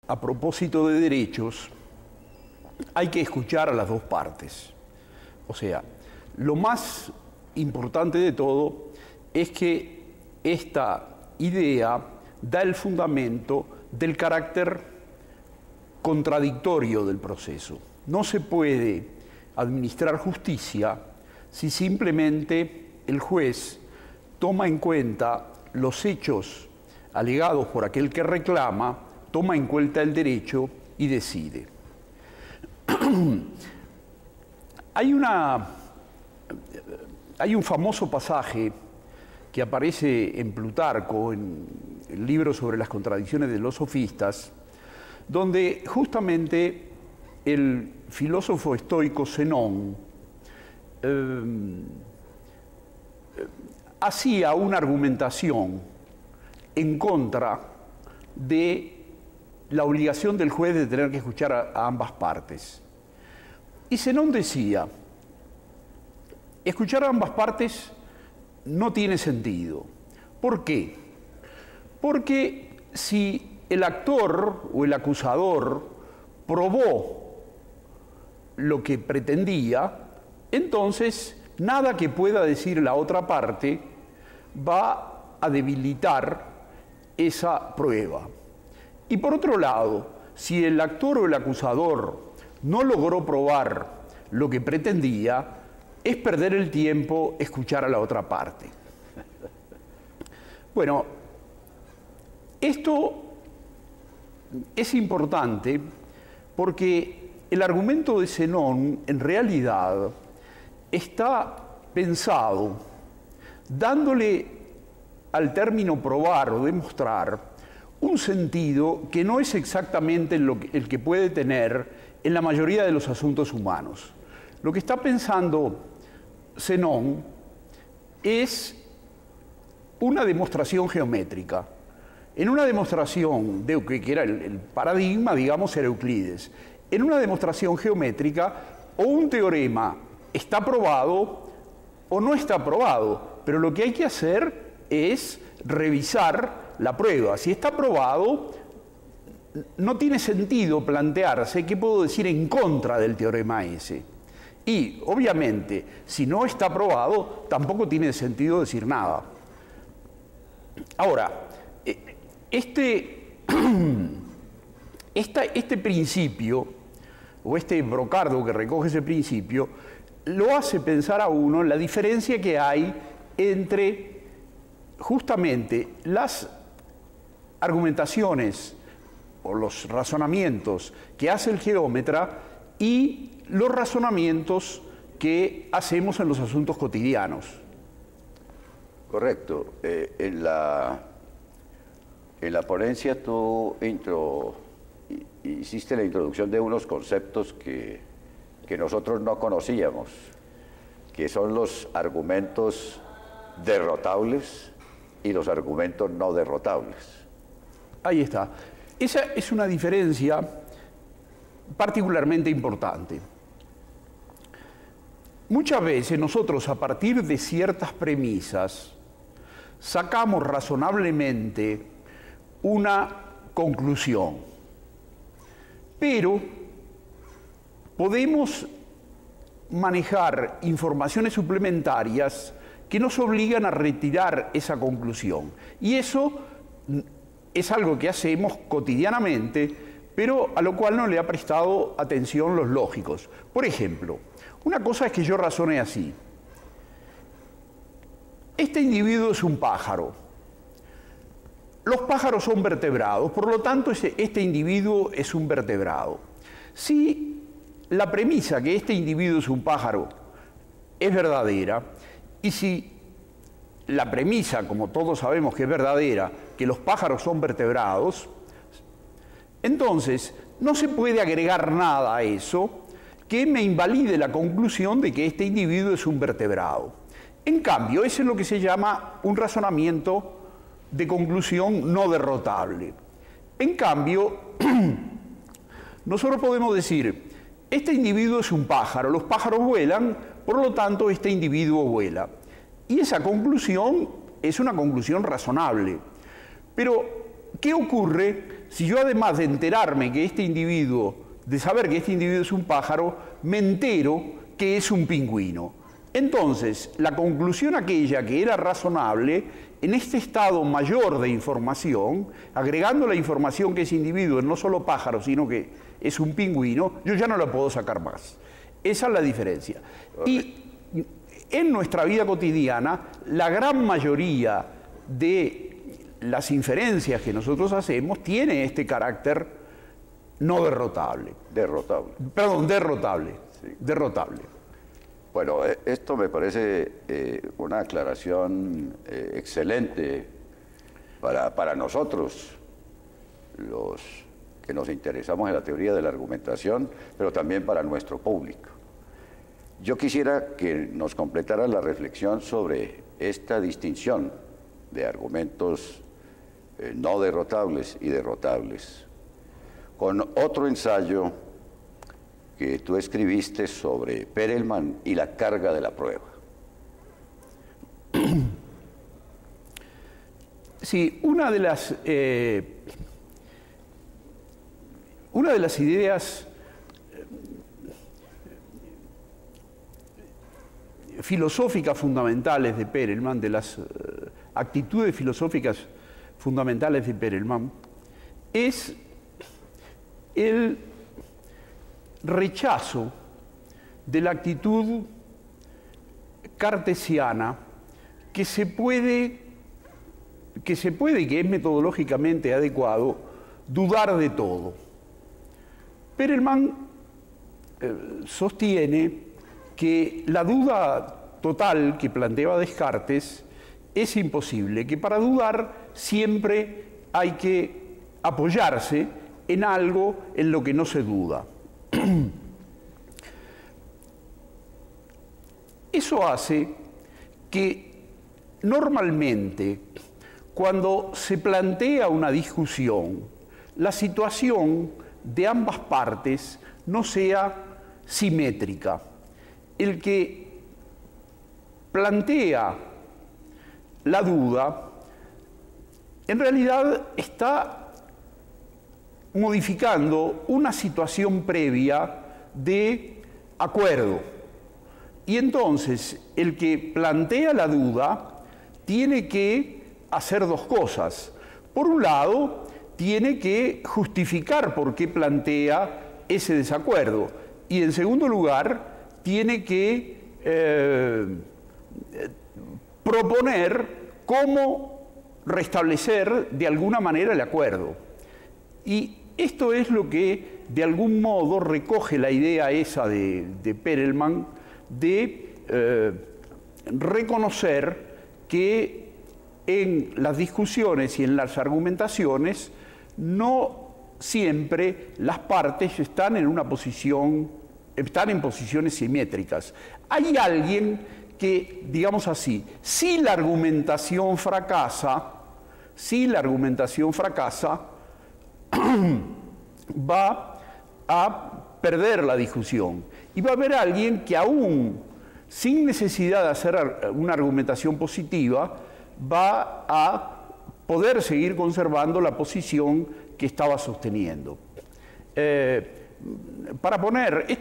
a propósito de derechos, hay que escuchar a las dos partes. O sea, lo más importante de todo es que esta idea da el fundamento del carácter contradictorio del proceso. No se puede administrar justicia si simplemente el juez toma en cuenta los hechos alegados por aquel que reclama, toma en cuenta el derecho y decide. Hay un famoso pasaje que aparece en Plutarco, en el libro sobre las contradicciones de los sofistas, donde justamente el filósofo estoico Zenón hacía una argumentación en contra de la obligación del juez de tener que escuchar a ambas partes. Y Zenón decía, escuchar a ambas partes no tiene sentido. ¿Por qué? Porque si el actor o el acusador probó lo que pretendía, entonces nada que pueda decir la otra parte va a debilitar esa prueba. Y por otro lado, si el actor o el acusador no logró probar lo que pretendía, es perder el tiempo escuchar a la otra parte. Bueno, esto es importante porque el argumento de Zenón en realidad está pensado dándole al término probar o demostrar un sentido que no es exactamente el que puede tener en la mayoría de los asuntos humanos. Lo que está pensando Zenón es una demostración geométrica. En una demostración de que era el paradigma, digamos, era Euclides. En una demostración geométrica, o un teorema está probado o no está probado, pero lo que hay que hacer es revisar la prueba. Si está probado, no tiene sentido plantearse qué puedo decir en contra del teorema ese. Y, obviamente, si no está probado, tampoco tiene sentido decir nada. Ahora, este principio, o este brocardo que recoge ese principio, lo hace pensar a uno en la diferencia que hay entre justamente las argumentaciones o los razonamientos que hace el geómetra y los razonamientos que hacemos en los asuntos cotidianos. Correcto. En la ponencia tú hiciste la introducción de unos conceptos que nosotros no conocíamos, que son los argumentos derrotables y los argumentos no derrotables. Ahí está. Esa es una diferencia particularmente importante. Muchas veces nosotros, a partir de ciertas premisas, sacamos razonablemente una conclusión, pero podemos manejar informaciones suplementarias que nos obligan a retirar esa conclusión. Y eso es algo que hacemos cotidianamente, pero a lo cual no le ha prestado atención los lógicos. Por ejemplo, una cosa es que yo razone así. Este individuo es un pájaro. Los pájaros son vertebrados, por lo tanto este individuo es un vertebrado. Si la premisa que este individuo es un pájaro es verdadera, y si la premisa, como todos sabemos que es verdadera, que los pájaros son vertebrados, entonces no se puede agregar nada a eso que me invalide la conclusión de que este individuo es un vertebrado. En cambio, eso es lo que se llama un razonamiento de conclusión no derrotable. En cambio, nosotros podemos decir, este individuo es un pájaro, los pájaros vuelan, por lo tanto este individuo vuela. Y esa conclusión es una conclusión razonable. Pero, ¿qué ocurre si yo además de enterarme que este individuo, de saber que este individuo es un pájaro, me entero que es un pingüino. Entonces, la conclusión aquella que era razonable, en este estado mayor de información, agregando la información que ese individuo es no solo pájaro, sino que es un pingüino, yo ya no la puedo sacar más. Esa es la diferencia. Y en nuestra vida cotidiana, la gran mayoría de las inferencias que nosotros hacemos tiene este carácter no derrotable. Derrotable. Perdón, derrotable. Sí. Derrotable. Bueno, esto me parece una aclaración excelente para nosotros, los que nos interesamos en la teoría de la argumentación, pero también para nuestro público. Yo quisiera que nos completara la reflexión sobre esta distinción de argumentos no derrotables y derrotables, con otro ensayo que tú escribiste sobre Perelman y la carga de la prueba. Sí, una de las ideas filosóficas fundamentales de Perelman, de las actitudes filosóficas fundamentales de Perelman, es el rechazo de la actitud cartesiana que se puede y que es metodológicamente adecuado, dudar de todo. Perelman sostiene que la duda total que planteaba Descartes es imposible, que para dudar siempre hay que apoyarse en algo en lo que no se duda. Eso hace que normalmente cuando se plantea una discusión, la situación de ambas partes no sea simétrica. El que plantea la duda en realidad está modificando una situación previa de acuerdo. Y entonces el que plantea la duda tiene que hacer dos cosas. Por un lado, tiene que justificar por qué plantea ese desacuerdo. Y en segundo lugar, tiene que proponer cómo restablecer de alguna manera el acuerdo. Y esto es lo que de algún modo recoge la idea esa de Perelman de reconocer que en las discusiones y en las argumentaciones no siempre las partes están en posiciones simétricas. Hay alguien que, digamos así, si la argumentación fracasa, va a perder la discusión. Y va a haber alguien que aún sin necesidad de hacer una argumentación positiva, va a poder seguir conservando la posición que estaba sosteniendo. Esta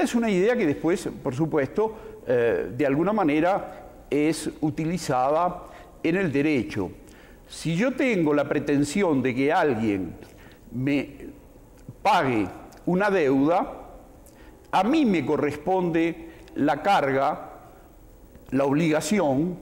es una idea que después, por supuesto, de alguna manera es utilizada en el derecho. Si yo tengo la pretensión de que alguien me pague una deuda, a mí me corresponde la carga, la obligación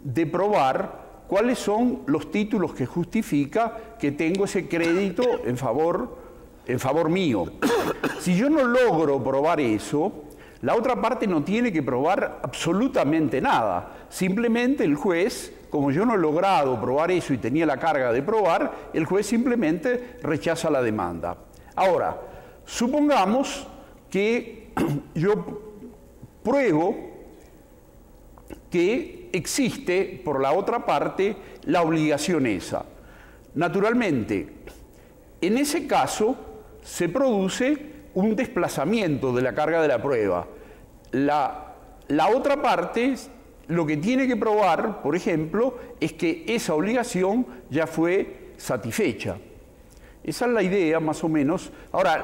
de probar cuáles son los títulos que justifica que tengo ese crédito en favor mío. Si yo no logro probar eso, la otra parte no tiene que probar absolutamente nada. Simplemente el juez, como yo no he logrado probar eso y tenía la carga de probar, el juez simplemente rechaza la demanda. Ahora, supongamos que yo pruebo que existe por la otra parte la obligación esa. Naturalmente, en ese caso se produce un desplazamiento de la carga de la prueba. La otra parte lo que tiene que probar, por ejemplo, es que esa obligación ya fue satisfecha. Esa es la idea, más o menos. Ahora,